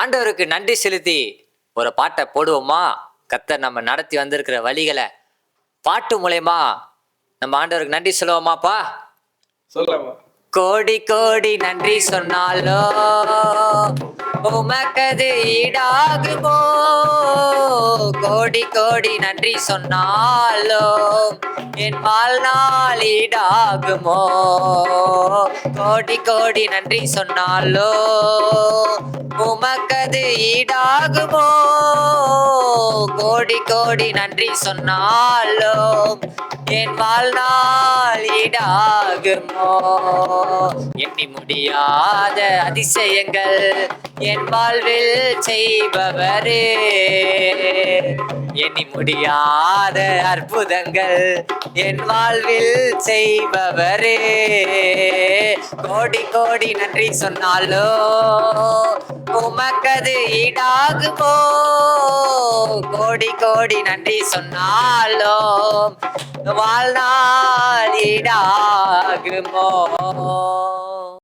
ஆண்டவருக்கு நன்றி செலுத்தி ஒரு பாட்டை போடுவோமா? கர்த்தர் நம்ம நடத்தி வந்திருக்கிற வழிகளை பாட்டு மூலயமா நம்ம ஆண்டவருக்கு நன்றி சொல்லுவோமாப்பா? சொல்லலாமா? கோடி கோடி நன்றி சொன்னாலோ உமக்கது ஈடாகுமோ? கோடி கோடி நன்றி சொன்னாலோ என் வாழ்நாள் ஈடாகுமோ? கோடி கோடி நன்றி சொன்னாலோ உமக்கது ஈடாகுமோ? கோடி கோடி நன்றி சொன்னாலோ என் வாழ்நாள் ஈடாகுமோ? எண்ணி முடியாத அதிசயங்கள் என் வாழ்வில் செய்பவரே, எண்ணி முடியாத அற்புதங்கள் என் வாழ்வில் செய்பவரே. கோடி கோடி நன்றி சொன்னாலோ உமக்கது ஈடாகுமோ? கோடி கோடி நன்றி சொன்னாலோ வாழ்நாள் ஈடாகுமோ?